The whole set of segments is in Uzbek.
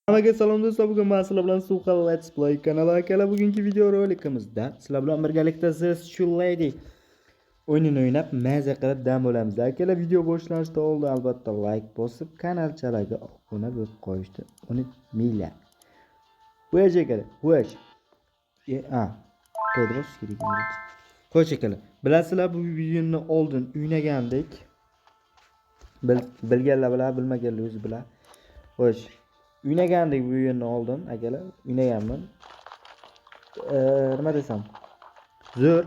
Hammaga salom do'stlar, bugun men sizlar bilan Suqa Let's Play kanali akalar. Bugungi video rolikimizda sizlar bilan birgalikda The Shoe Lady o'yinini o'ynab maza qilib dam olamiz. Akalar, video boshlanishdan oldin albatta like bosib, kanalchalarga obuna bo'lib qo'yishni unutmanglar. Voy akalar, voy. Qayda bosish kerak endi? Qo'y akalar. Bilasizlar, bu videoni oldin o'ynagandik. Bilganlar bilan, bilmaganlar o'zi bilan. Xo'sh. O'ynagandik bu o'yinni oldin, akalar. O'ynaganman. Nima desam? Zo'r.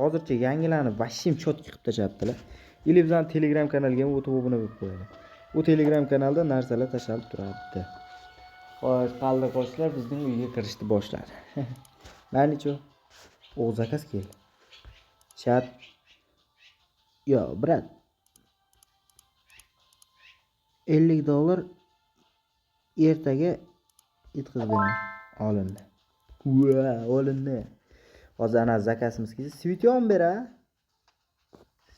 Hozircha yangilanib, vashim chotki qilib tashlabdilar. Ili bizning Telegram kanaliga ham o'tib obuna bo'lib qo'yadi. U Telegram kanalda narsalar tashlab turadi. Xo'sh, qaldi qo'shlar bizning uyga kirishni boshladi. Manicho? O zakaz keldi. Chat. Yo, brat. $50 ertaga yetkazib beraman. Olindi. Olindi. Hozir ana zakasimiz kelsa, svit yom bera.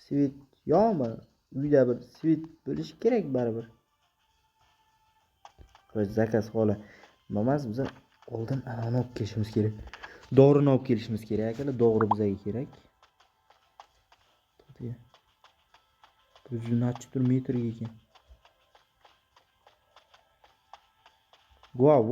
Svit yommi? Uyda bir svit bo'lishi kerak baribir. Qo'y zakas hola. Mamas biz oldin anani olib kelishimiz kerak. Dorini olib kelishimiz kerak akalar, dori bizga kerak. O'zini metrga ekan. Wow.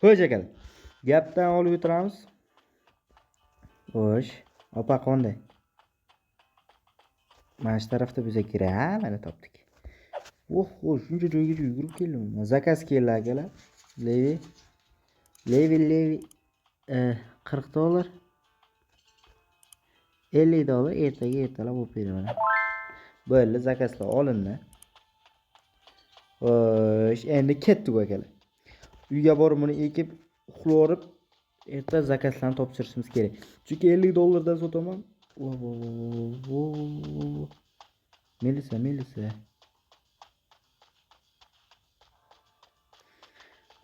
Xo'sh akalar. Gapdan olib o'tiramiz. Xo'sh, opa qanday? Mana shu tarafda biza kerak, mana topdik. Shuncha joyga yugurib keldim. Zakaz keldi akalar. Levi $40. $50 ertaga olib beraman. Bo'ldi, zakazlar olindi. Xo'sh, endi ketdik akalar. Uyga borib buni ekib, uxlorib, erta zakazlarni topshirishimiz kerak. Chunki $50 dan sotaman. Melisa.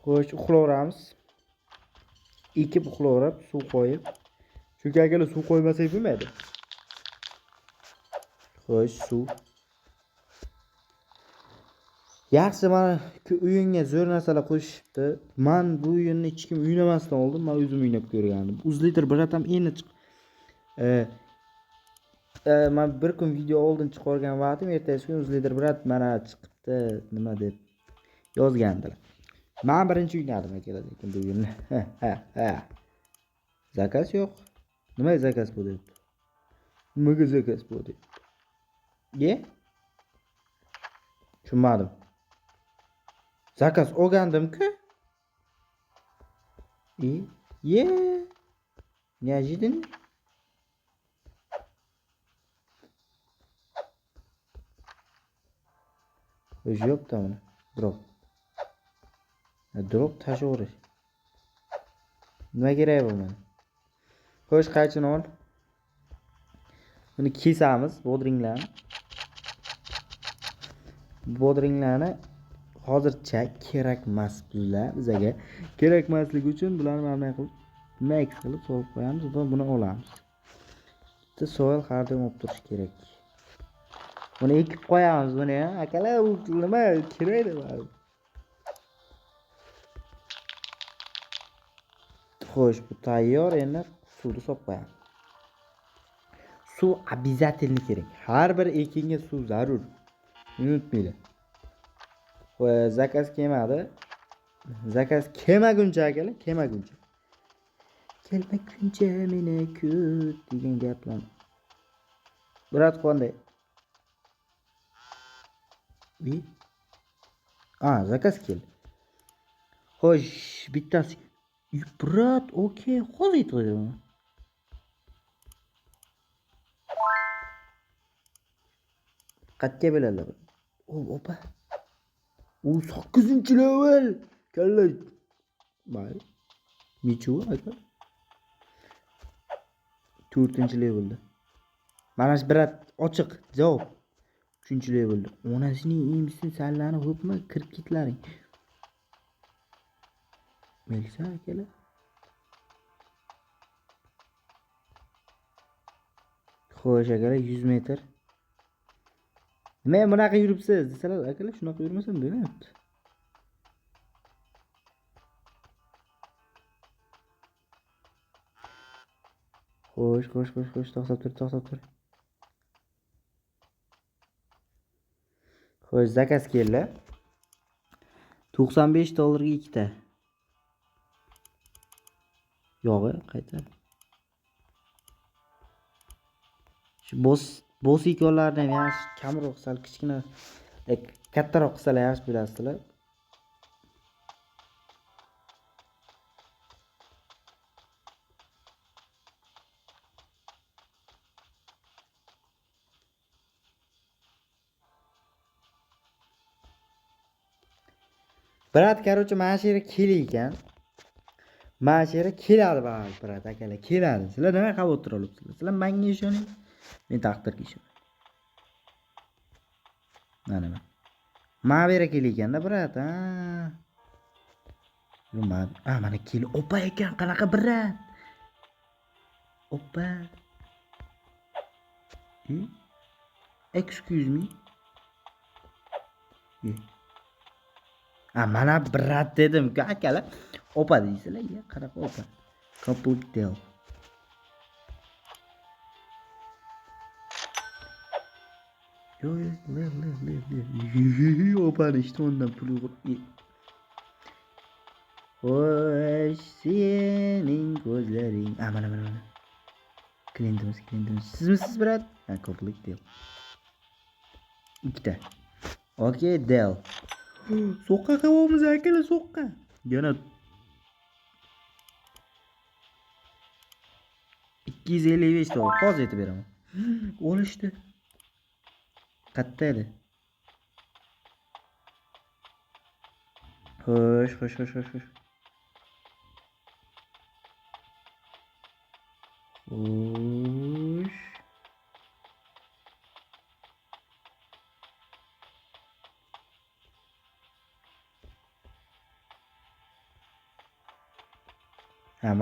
Xo'sh, uxloramiz. Ekib uxlorib, suv qo'yib. Chunki akalar suv qo'ymasak bo'lmaydi. Xo'sh, suv. Yaxshi, mana o'yinga zo'r narsalar qo'shibdi. Men bu o'yinni hech kim o'ynamasdan oldin men o'zim o'ynab ko'rgandim. Uzlitter biratam endi men bir kun video oldin chiqargan vaqtim ertasi kun Uzlitter birat mana chiqibdi, nima deb yozgandilar. Men birinchi o'ynadim akalar, lekin bu o'yinni. Zakaz yo'q. Nima zakaz bu deb? Nimaga zakaz bu deb? Tushunmadim. Zakaz olgandim-ku. Неожиданно. O'zi yo'q-da mana. Drop tashiverish. Nima kerak bu mana? Xo'sh, qaychini ol. Buni kesamiz, bodringlarni hozircha kerak emas bizga. Kerak emasligi uchun bularni mana qilib max qilib solib qo'yamiz va buni olamiz. Bitta so'l har doim olib turish kerak. Buni ekib qo'yamiz buni ham. Akalar, nima kerak deb. Xo'sh, bu tayyor. Endi suvni solib qo'yamiz. Suv обязательно kerak. Har bir ekinga suv zarur. Unutmanglar. Zakaz kelmadi. Zakaz kelmaguncha akalar, kelmaguncha meni kut degan gaplar. Birat qanday? Zakaz keldi. Xo'sh, bittasi. Birat, okey, hozir yetadi. Qatga bilalar. Opa. 8-level. Kalla. Mayli. Michu aka. 4-levelda. Mana shu birat ochiq javob. 3-levelda. Onasining emsin sallani ho'pmi kirib ketlaring. Melisa akalar. Xo'sh akalar 100 metr. Nima bunaqa yuribsiz desalar, akalar shunaqa yurmasam bo'lmayapti. Xo'sh, to'xtab tur. Xo'sh, zakaz keldi. $95 ga ikkita. Yo'g'i, qayta. Shu boss ikonlarni ham yaxshi kamroq sal kichkina kattaroq qilsalar yaxshi bilasizlar. Brat, короче, mana shu yerga kelaykan. Mana shu yerga keladi brat, akalar, keladi. Sizlar nima xavotir olibsizlar? Sizlar menga ishoning. Men taqdirga ishonaman. Mana. Mana bu yerga kelaykan-da, brat, ha. Mana kel. Opa ekan, qanaqa brat? Opa. Excuse me. Mana brat dedim-ku, akalar. Opa deysizlar, ya, qanaqa opa? Complete deal. Yo, lev. Opani işte ondan pul yo'q. Xo'sh, sening ko'zlaring. Mana. Klientimiz. Sizmisiz, brat? Ha, complete deal. Ikkita. Okay, deal. So'qqa qavamiz, akalar, so'qqa. Yana 255 dollar. Hozir aytib beraman. Olishdi. Qatta edi? Xo'sh. Xo'sh.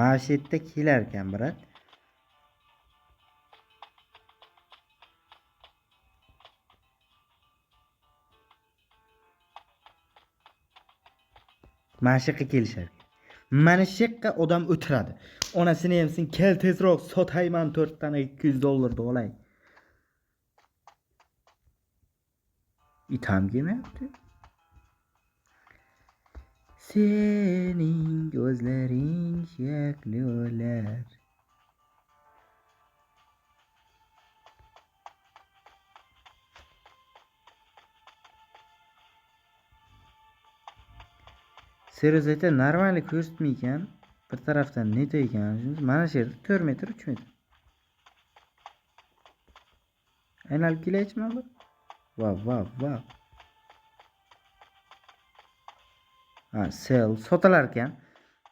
Mana shu yerda kelar ekan, brat. Mana shu yerga kelishar. Mana shu yerga odam o'tiradi. Onasini ham sen kel tezroq sotayman 4 tane $200 olay. İtham gelmayapti. Sening gözlerin shakli o'lar. Serozayta normalni ko'rsatmaykan. Bir tarafdan net ekan. Mana shu yerda 4 metr, 3 metr. Aynalib kelaychimi bu? Wow. Ha, sell sotalar ekan.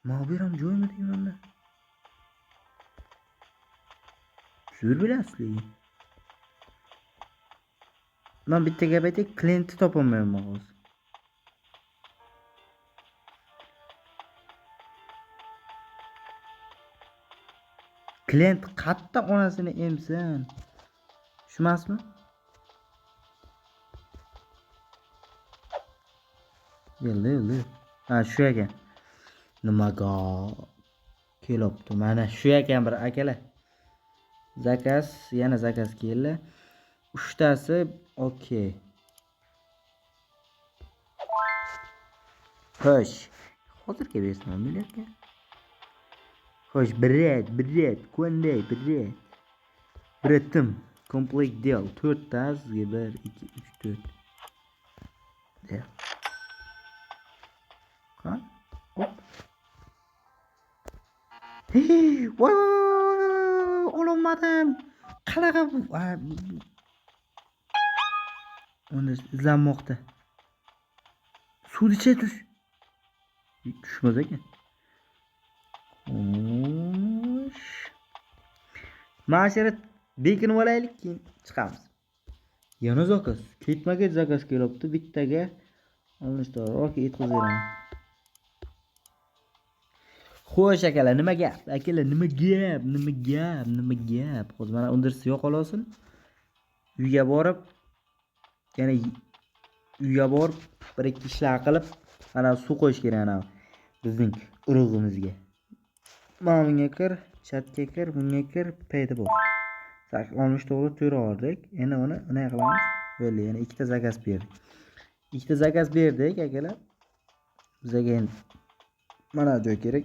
Mana bu ham joymi deymanda. Zo'r bilasizlar. Men bitta gap aytay, klientni topolmayman hozir. Klient qatta onasini emsin. Shumasmi? Yelli. Ha, shu ekan. Nimaga kelibdi? Mana shu ekan bir akalar. Zakaz, yana zakaz keldi. 3 tasi okey. Xo'sh. Hozirga bersam bo'larkan. Xo'sh, bret, qanday bret? Bretim, complete deal. 4 tasiga 1 2 3 4. Deal. Ha? Hop. Voy, olmadım. Qanaqa bu? Uni izlanmoqda. Suv ichiga tushmaz ekan. Xo'sh. Ma'shara bekinib olaylik, keyin chiqamiz. Yana zakaz. Ketma-ket zakaz kelibdi. Bittaga 13 dollar. Okey, yetkazib beraman. Xo'sh akalar, nima gap? Akalar, nima gap? Hozir mana undirsa yo'qolasin. Uyga borib, yana uyga borib bir ikki ishlar qilib, mana suv qo'yish kerak ana bizning urug'imizga. Mana bunga kir, chatga kir, bunga kir, payda bor. 69 to'ra oldik. Endi uni bunday qilamiz. Bo'ldi, yana ikkita zakaz berdik. Ikkita zakaz berdik akalar. Bizga endi mana joy kerak.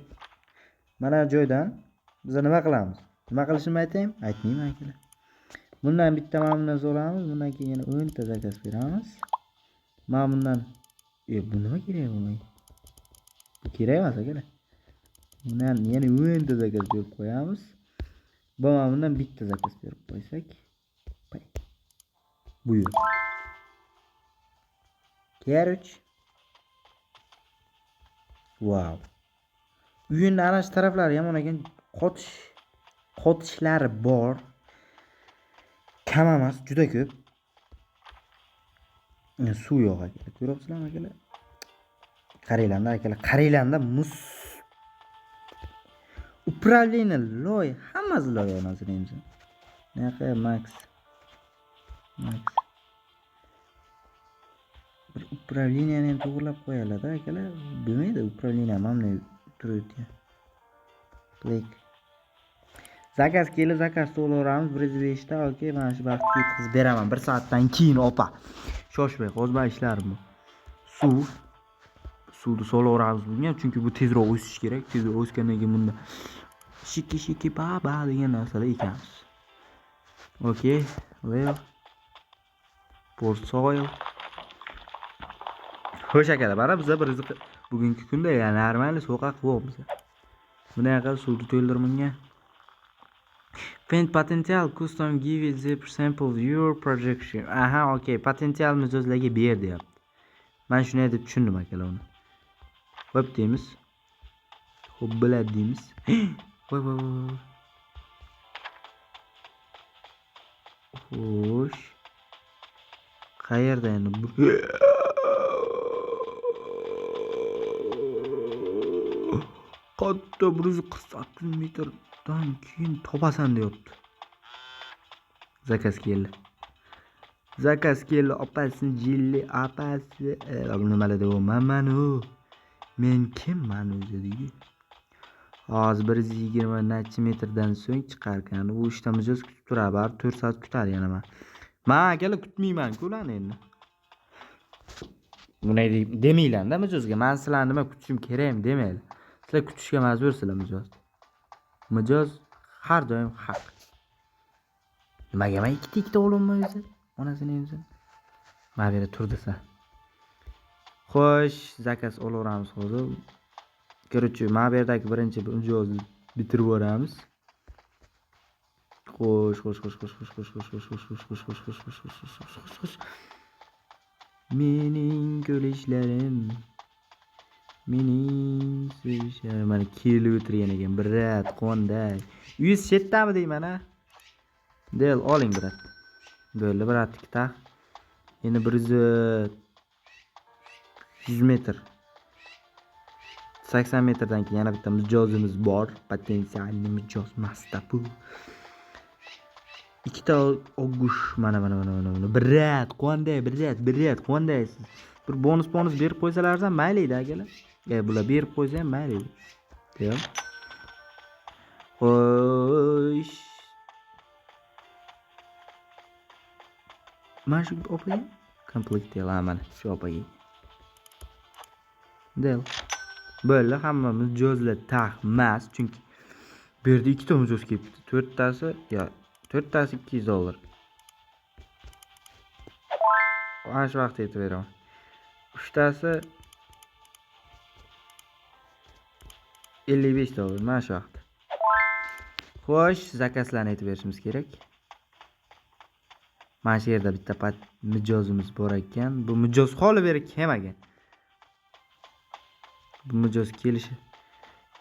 Mana joydan biz nima qilamiz? Nima qilishimni aytaymi? Aytmayman akalar. Bundan bitta mana bundan so'ramiz. Bundan keyin yana 10 ta zakaz beramiz. Mana bundan bu nima kerak bo'lmaydi? Bu kerak emas akalar. Bundan yana 10 ta zakaz berib qo'yamiz. Mana bundan bitta zakaz berib qo'ysak. Buyur. Keruch. Wow. Uyning ana shu taraflari yomon ekan, qotishlari bor. Kam emas, juda ko'p. Suv yo'q akalar. Ko'ryapsizlarmi akalar? Qaranglar muz. Upravlение loy, hammasi loy onasi endi. Naqa Max. Bir upravleniyani ham to'g'rilab qo'yaladi akalar. Bilmaydi upravleniya mana turibdi. Klik. Zakaz kelib, zakaz to'laveramiz 105 ta. Okey, mana shu vaqtga yetkazib beraman. 1 soatdan keyin opa. Shoshmay, hozir men ishlarim bu. Suvni solaveramiz bunga, chunki bu tezroq o'sish kerak. Tezroq o'sgandan keyin bunda shiki baba degan narsalar ekamiz. Okey, well. Pour soil. Xo'sh akalar, mana biz bugungi kunda yana normal so'qaq bo'lamiz. Bunaqa suvni to'ldirminga. Paint potential custom give it the sample viewer projection. Aha, okey, potential mijozlarga ber deyapti. Men shunday deb tushundim akalar uni. Xo'p deymiz. Xo'p biladi deymiz. Voy. Xo'sh. Qayerda endi bu? Katta 148 metrdan keyin topasan deyapti. Zakaz keldi. Opasini jilli apasi. Nimalar deyapman u? Men kimman o'zi deydi. Hozir 120 necha metrdan so'ng chiqarkan. Bu ishda mijoz kutib turadi. 4 soat kutadi yana men. Men akalar kutmayman-ku ularni endi. Bunday demanglar-da mijozga. Men sizlarni nima kutishim kerakmi demaydi. Sizlar kutishga majbursizlar mijoz. Mijoz har doim haq. Nimaga men ikkita o'g'limman o'zi? Onasini o'zi. Mana bu yerda tur desa. Xo'sh, zakaz olaveramiz hozir. Короче, mana bu yerdagi birinchi mijozni bitirib yuboramiz. Xo'sh. Mening ko'lishlarim. Mening sevishlarim. Mana kelib o'tirgan ekan. Birat, qonday. Uyingiz chetdami deyman a? Del, oling birat. Bo'ldi, birat ikkita. Endi 100 metr. 80 metrdan keyin yana bitta mijozimiz bor. Potensialni mijoz masta bu. Ikkita ogush mana. Birat, qonday, birat, qondaysiz. Bir bonus berib qo'ysalaringiz ham mayli edi akalar. Bular berib qo'ysa ham mayli edi. Deyam. Xo'sh. Mana shu opaga komplekt mana shu opaga. Del. Bo'ldi, hamma mijozlar taxmas, chunki bu yerda ikkita mijoz kelibdi. 4tasi 200 dollar. Mana shu vaqtda aytib beraman. 3tasi 55 dollar mana shu vaqtda. Xo'sh, zakazlarni aytib berishimiz kerak. Mana shu yerda bitta mijozimiz bor ekan. Bu mijoz holi beri kelmagan. Bu mijoz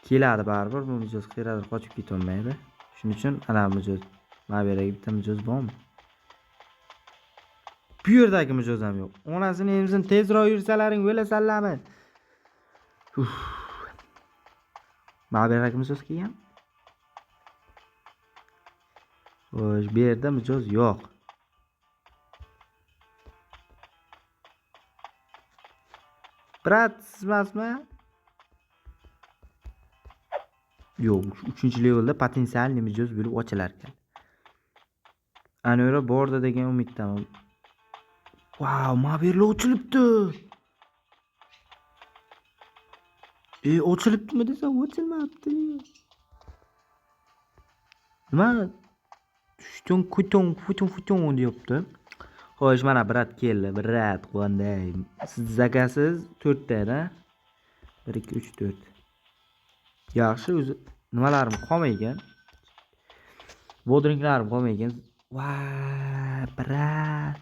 keladi baribir. Bu mijoz qayerdadir qochib ketolmaydi. Shuning uchun ana mijoz. Mana bu yerda bitta mijoz bormi? Bu yerdagi mijoz ham yo'q. Onasini emsin tezroq yursalaring o'lasanlarmi? Mana bu yerga mijoz kelgan. Xo'sh, bu yerda mijoz yo'q. Brat, siz emasmi? Yo'q, 3-levelda potensialniy mijoz bo'lib ochilar ekan. Ana yora bordi degan umiddaman. Wow, mana bu yerlar ochilibdi. Ochilibdimi desam, ochilmabdi. Nima? Futung deyapti. Xo'sh, mana brat keldi. Brat, qanday? Siz zakasiz 4 ta-da. 1 2 3 4. Yaxshi, o'zi nimalarim qolmaygan. Bodrinklarim qolmaygan. Vay, brat.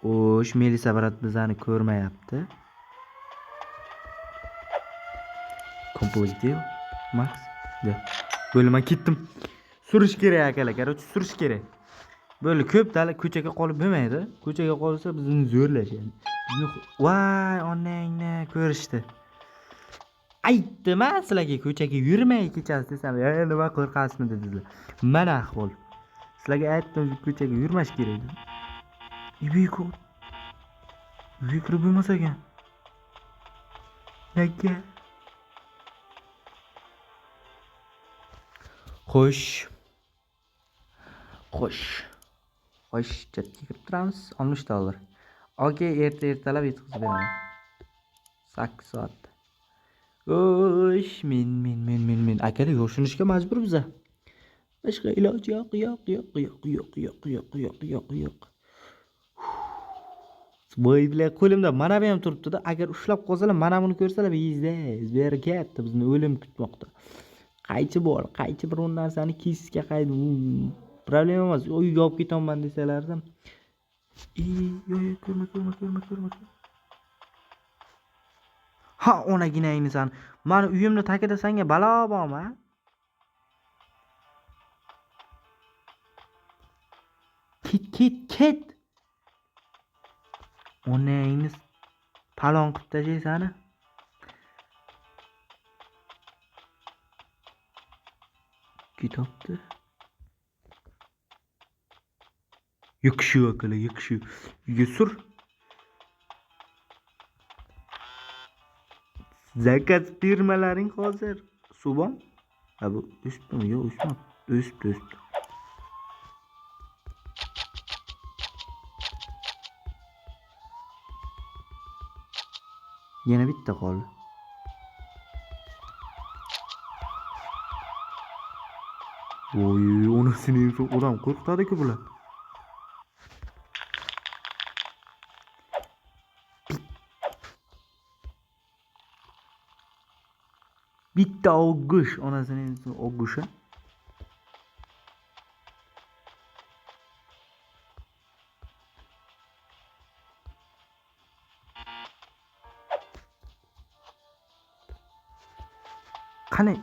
Xo'sh, Melisa brat bizani ko'rmayapti. Kompozitiv Max. Bo'ldi, men ketdim. Surish kerak akalar, короче, surish kerak. Bo'ldi, ko'p dala ko'chaga qolib bo'lmaydi. Ko'chaga qolsa bizni zo'rlashadi. Bizni voy, onangni ko'rishdi. Aytdim, sizlarga ko'chaga yurmay kechasi desam, nima qo'rqasizmi dedilar. Mana ahvol. Sizlarga aytdim, ko'chaga yurmash kerak dedi. Ibiko. Kirib bo'lmas ekan. Nega? Xo'sh, chatga kirib turamiz. 60 dollar. Okay, ertalab yetkazib beraman. 8 soat. Xo'sh, men akalar yo'shinishga majbur biza. Boshqa iloj yo'q. Boylar qo'limda mana bu ham turibdi-da. Agar ushlab qolsalar, mana buni ko'rsalar, bu yerga ketdi, bizni o'lim kutmoqda. Qaychi bir narsani kesishga qaydi. Problema emas. Uyga olib ketaman desalardim. Ko'rma. Ha, onaginangni san. Meni uyimni tagida senga balo bormi? Ket. Onangni palon qilib tashaysani. Kitobda. Yo'qshu akalar, yo'qshu. Uyga sur. Zakat firmalaring hozir subon. Bu o'sibmi? Yo'q, o'sibdi. Yana bitta qoldi. Voy, onasini odam qo'rqitadi-ku bular. Bitta og'ush, onasining og'ushi. Qani?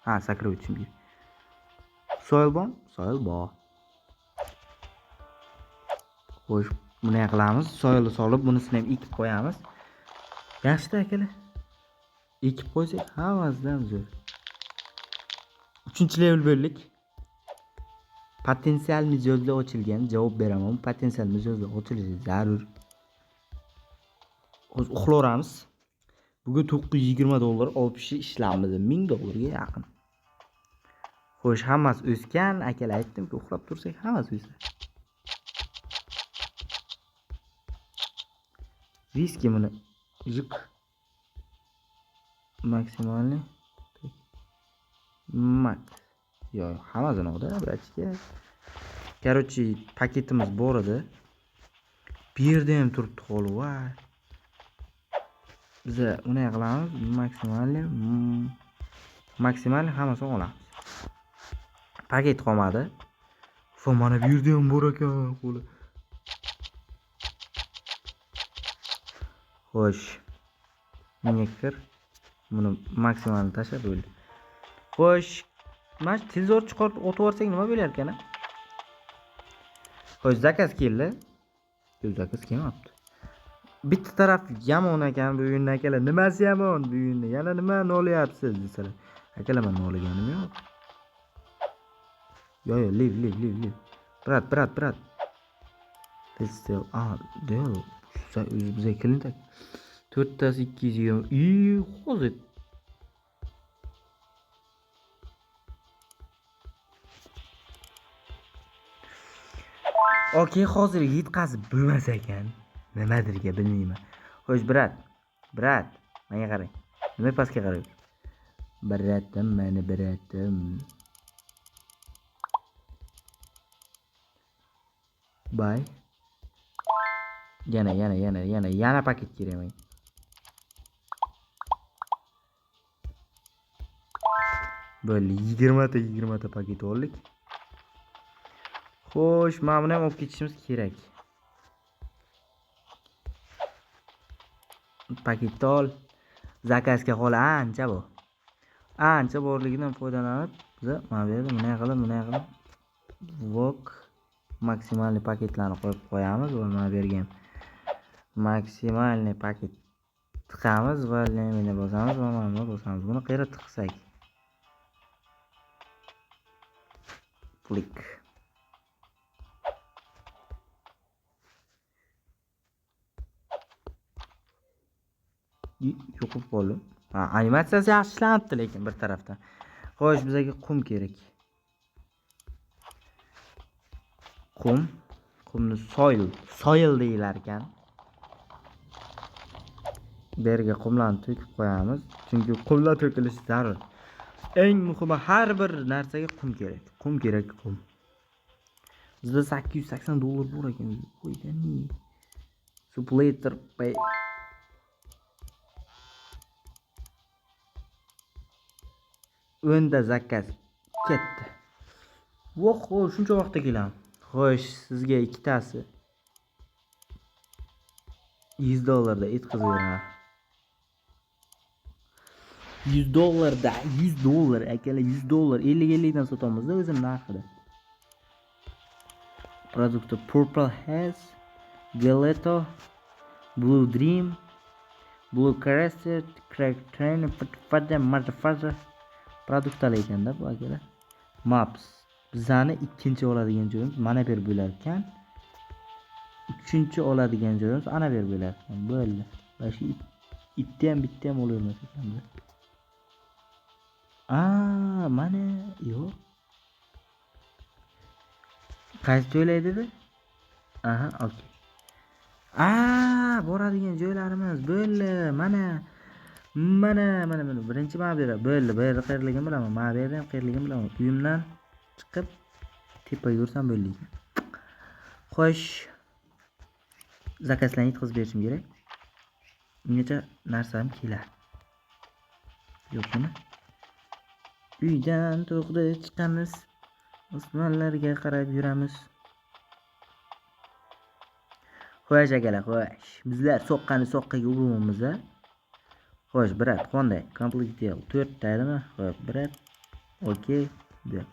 Ha, sakrab o'tishim kerak. Soil bor. Xo'sh, buni qilamiz. Soilni solib, bunisini ham ekib qo'yamiz. Yaxshi-da akalar. Ekib qo'ysak, hammasidan zo'r. 3-level bo'ldik. Potensial mijozlar ochilgan. Javob beraman. Potensial mijozlar ochilishi zarur. Hozir uxlaveramiz. Bugun 920 dollar olib ishlamadi. 1000 dollarga yaqin. Xo'sh, hammasi o'sgan. Akalar aytdim-ku, uxlab tursak hammasi o'sadi. Riski buni yuk maksimalniy max. Yo'q, hammasini oldi, bratcha. Короче, paketimiz bor edi. Bu yerda ham turibdi holi, voy. Biz uni qilamiz, maksimalniy hammasini olamiz. Paket qolmadi. Mana bu yerda ham bor ekan, qo'li. Xo'sh. Menga kir. Buni maksimalni tashlab bo'ldi. Xo'sh. Mana tezor chiqarib o'tib olsak nima bo'lar ekan? Xo'sh, zakaz keldi. Yo'q, zakaz kelmabdi. Bitta taraf yomon ekan bu o'yinni akalar. Nimasi yomon bu o'yinni? Yana nima nolayapsiz desalar. Akalar men nolaganim yo'q. Yo, leave. Brat. Still, deal. Bizga kelintak. 4tasi 220. Hozir. Okey, hozir yetkazib bo'lmas ekan. Nimadirga bilmayman. Xo'sh, brat, menga qarang. Nima pastga qaraysiz? Bratim. Bay. Yana paket kerak menga. Bo'ldi, 20 ta paket oldik. Xo'sh, mana buni ham olib ketishimiz kerak. Paketni ol. Zakazga qol ancha bor. Ancha borligidan foydalanib, biz mana bu yerda bunday qilib vok maksimalniy paketlarni qo'yib qo'yamiz va mana bu yerga ham maksimalniy paket tiqamiz va lemini bosamiz va mana buni bosamiz. Buni qayerga tiqsak? Klik. Yo'qib qoldi. Animatsiyasi yaxshi ishlanibdi lekin bir tarafdan. Xo'sh, bizga qum kerak. Qumni soil deyilar ekan. Bu yerga qumlarni to'kib qo'yamiz, chunki qumlar to'kilishi zarur. Eng muhimi har bir narsaga qum kerak. Qum. Bizda $880 bor ekan. Qo'ydani. Supplator pay. O'nda zakaz ketdi. Voh, shuncha vaqtda kelamiz. Xo'sh, sizga ikkitasi $100 da yetkazib beraman. $100 akalar, $100 50 dan sotamiz-da o'zim narxida. Produktda Purple Haze, Gelato, Blue Dream, Blue Crescent, Crack Train, Motherfucker produktlar ekanda bu akalar. Maps. Bizani ikkinchi oladigan joyimiz mana bu yer bo'lar ekan. Uchinchi oladigan joyimiz ana bu yer bo'lar ekan. Bo'ldi. Bashi bitta ham olavermas ekan. Mana yo'q. Qaysi joylaydi? Okey. Boradigan joylarimiz bo'ldi. Mana. Birinchi mana bu yer. Bo'ldi. Bu yerda qayerligini bilaman. Mana bu yerda ham qayerligini bilaman. Uyimdan chiqib tepaga yursam bo'ldi. Xo'sh. Zakazlarni yetkazib berishim kerak. Ungacha narsam kelar. Yo'qmi? Uydan to'g'ri chiqamiz. Osmonlarga qarab yuramiz. Xo'sh akalar, xo'sh. Bizlar soqqaga uramiz a. Xo'sh, brat, qanday? Complete deal 4 taydimi? Xo'p, brat. Okey. Deb.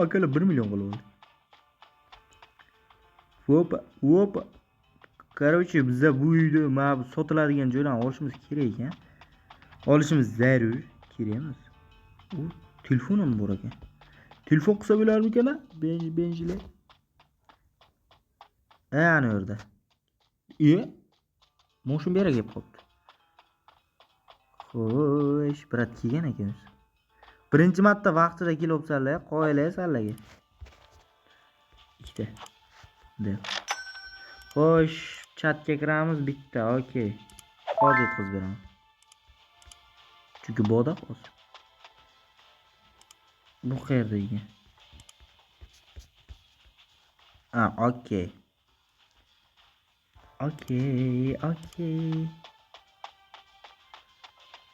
Akalar 1 million qilib. Opa. Короче, bizda bu uyda mana sotiladigan joylarni olishimiz kerak ekan. Olishimiz zarur. Kerak emas. Telefonim bor ekan. Telefon qilsa bo'larmikan? Benjilar. Ana yerda. Motion bera kelib qopti. Xo'sh, brat kelgan ekan. Birinchi marta vaqtida kelibsanlar, qo'ylar sanlarga. Ikkita. Deb. Xo'sh, chatga kiramiz bitta, okey. Hozir yetkazib beraman. Chunki boda hozir. Bu qayerda ekan? Okey.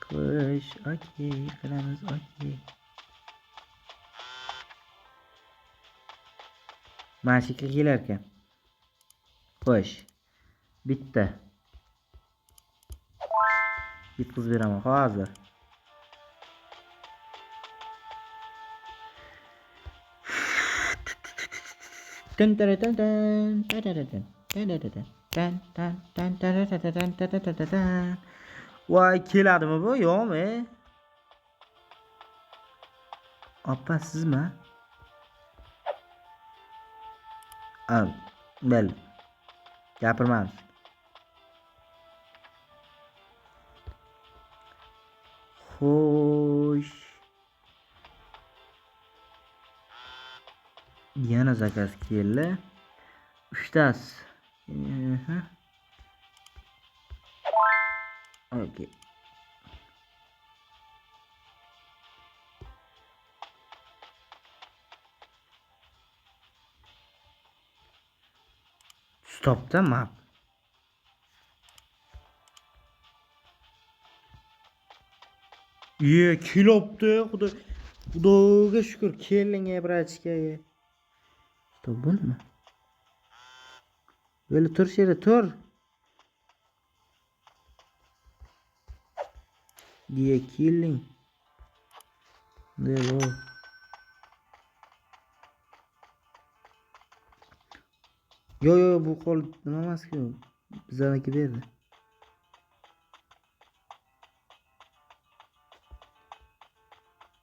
Xo'sh, okey, qilamiz, okey. Mashika kelar ekan. Xo'sh. Bitta. Yetkazib beraman hozir. Tın taradan dan, taradan, taradan, dan, dan, dan, taradan, taradan. Voy, keladimi bu? Yo'qmi? Oppa, sizmi? Al, bel. Gapirmamiz. Xo'sh. Yana zakaz keldi. 3 tasi. Okey. Stopda map. Kelopti. Xudoga shukr, keling brachkaga. Stop bo'lmi? Böyle tur şere tur. Diye killing. Ne o? Yo bu kol nima emas ki? Bizaniki berdi.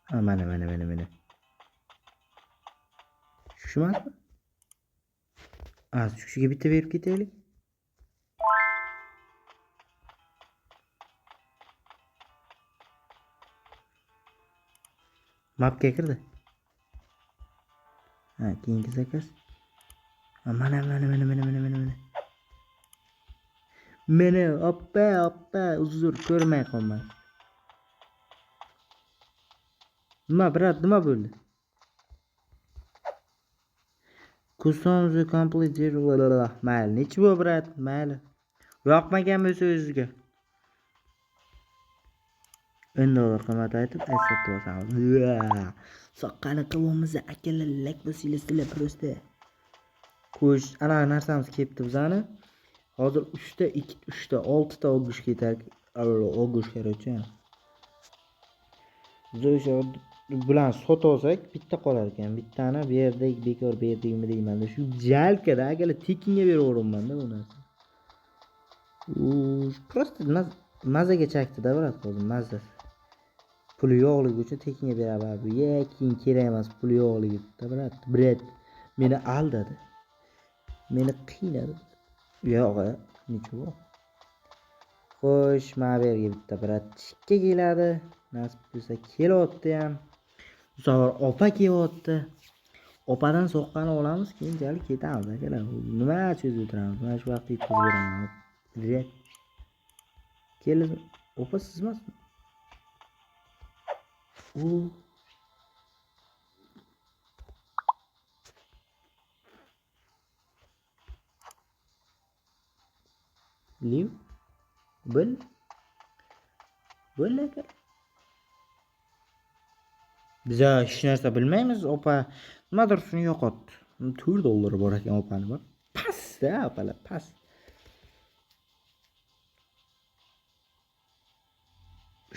Ha mana. Shu emasmi? Shushiga bitta berib ketaylik. Mapga kirdi. Ha, keyingi zakaz. Ha, mana. Meni oppa uzr ko'rmay qolman. Nima brat, nima bo'ldi? Customs complete. Mayli, nechi bu brat? Mayli. Yoqmagan bo'lsa o'zizga. $10 qiymat aytib eslatib olsam. Soqqani qilamiz akalar, lak bo'lsanglar просто. Xo'sh, ana narsamiz kelibdi bizani. Hozir 3 ta 6 ta o'gish ketar. O'gish kerak. Zo'sha bilan sot olsak bitta qolar ekan. Bittani berdik, bekor berdikmi deyman-da. Shu jalkada akalar tekinga beravermanman-da bu narsa. Просто mazaga chakdi-da brat, hozir mazasi. Puli yo'qligi uchun tekinga beraman. Keyin kerak emas puli yo'qligi brat. Meni aldadi. Meni qiynadi. Yo'q, nechun? Xo'sh, mana bu yerga bitta brat tikka keladi. Nasib bo'lsa kelyapti ham. Bu safar opa kelyapti. Opadan soqqani olamiz, keyinchalik ketamiz akalar. Nima cho'zib o'tiramiz? Mana shu vaqtda yetkazib beraman. Direkt. Kelin, opa sizmasmi? Liv? Bo'l aka. Biz hech narsa bilmaymiz, opa nimadir shuni yo'qotdi. $4 bor ekan opani bor. Past-da, opalar, past.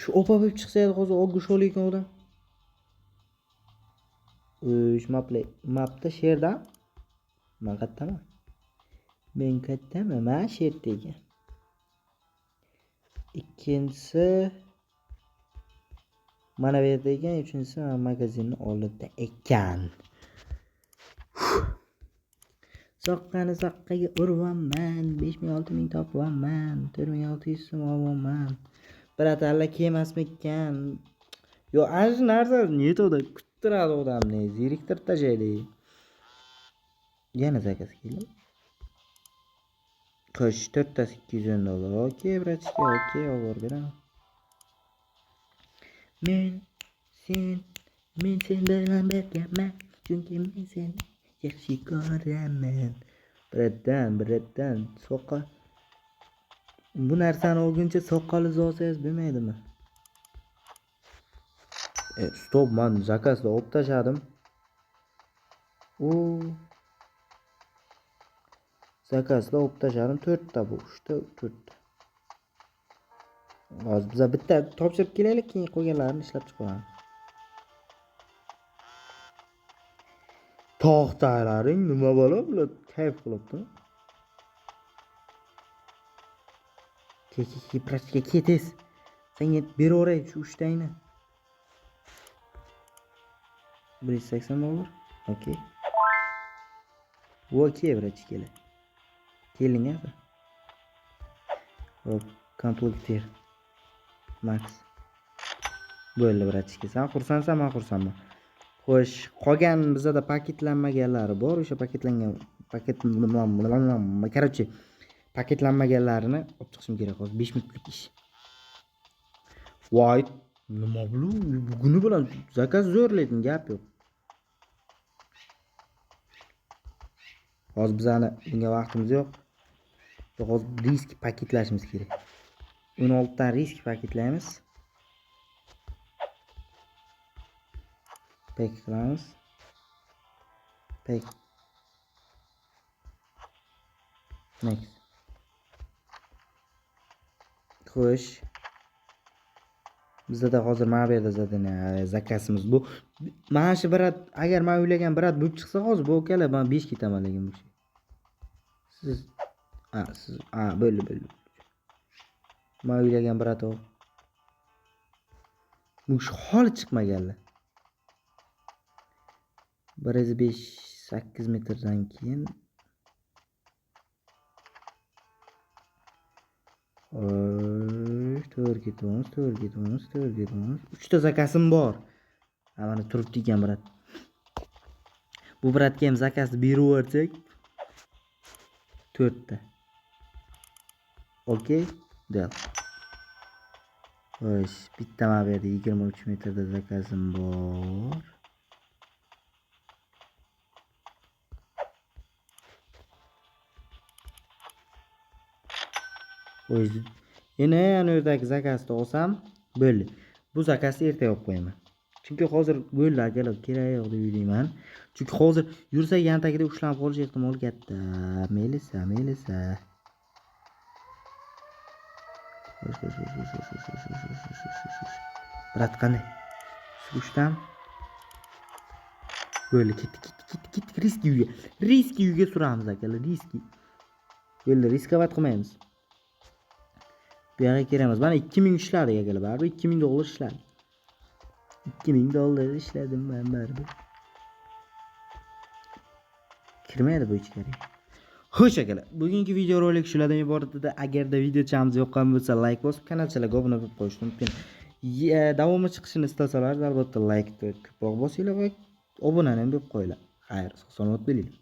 Shu opa bo'lib chiqsa edi hozir o'gish olayotgan odam. Mapda sherdan. Men kattaman. Men sherda ekan. Ikkinchisi mana bu yerda ekan, uchinchisi magazinni oldida ekan. Soqqani soqqaga urvanman, 5000-6000 topvanman, 4600 so'm olvanman. Brat alla kelmasmikan? Yo, ana narsa netoda kuttiradi odamni, zeriktirib tashlaydi. Yana zakaz keldi. Qo'sh 4 tasi $210. Okey, bratishka, okey, olib beraman. Men sen bilan birgaman, chunki men seni yaxshi ko'raman. Bratdan, soqqa. Bu narsani olguncha soqqali zo'sangiz bo'lmaydimi? Stop, men zakazda olib tashladim. Zakazda olib tashladim 4 ta bu, 3 ta 4 ta. Hozir biz bitta topshirib kelaylik, keyin qolganlarini ishlab chiqaramiz. Tog'talaring nima bo'la bular kayf qilibdi. Ke praktika ketes. Senga beraveray shu 3 tayni. 180 dollar. Okey. Bu okey vrachkeli. Keling aka. Hop, komplektir. Max. Bo'ldi vrachki. Sen xursandsan, men xursandman. Xo'sh, qolgan bizda paketlanmaganlari bor. O'sha paketlangan короче, paketlanmaganlarini olib chiqishim kerak hozir 5 minutlik ish. Voy, nima bu? Buguni bilan zakaz zo'r, lekin gap yo'q. Hozir bizani bunga vaqtimiz yo'q. Hozir risk paketlashimiz kerak. 16 dan risk paketlaymiz. Pek qilamiz. Pek. Next. Xo'sh. Bizda hozir mana bu yerda zadani zakasimiz bu. Mana shu birat, agar men o'ylagan birat bo'lib chiqsa hozir bu akalar men 5 ketaman lekin bu şey. Siz bo'ldi. Men o'ylagan birat o. Bu holi chiqmaganlar. 1.5-8 metrdan keyin to'g'ri ketamiz. 3 ta zakasim bor. Mana turibdi ekan birat. Bu biratga ham zakasni beraversak 4 ta. Okey? Del. Xo'sh, bitta mana bu yerda 23 metrda zakasim bor. O'zi yana yerdagi zakasni olsam bo'ldi. Bu zakasni ertaga olib qo'yaman. Chunki hozir bo'ldi akalar, kerak yo'q deb o'ylayman. Chunki hozir yursa yan tagida ushlanib qolish ehtimoli katta. Melisa. Birat qani? Ushdan. Bo'ldi, ketdik riski uyga suramiz akalar, riski. Bo'ldi, riskovat qilmaymiz. Bu yerga kiramiz. Mana 2000 ishladik akalar, baribir 2000 dollar ishladik. 2000 dollar ishladim men baribir. Kirmaydi bu ichkariga. Xo'sh akalar, bugungi video rolik shulardan iborat edi. Agarda videochamiz yoqqan bo'lsa, like bosib, kanalchalarga obuna bo'lib qo'yishni unutmang. Davomi chiqishini istasalar, albatta like ko'proq bosinglar va obunani ham bo'lib qo'yinglar. Xayr, sog' salomat bo'linglar.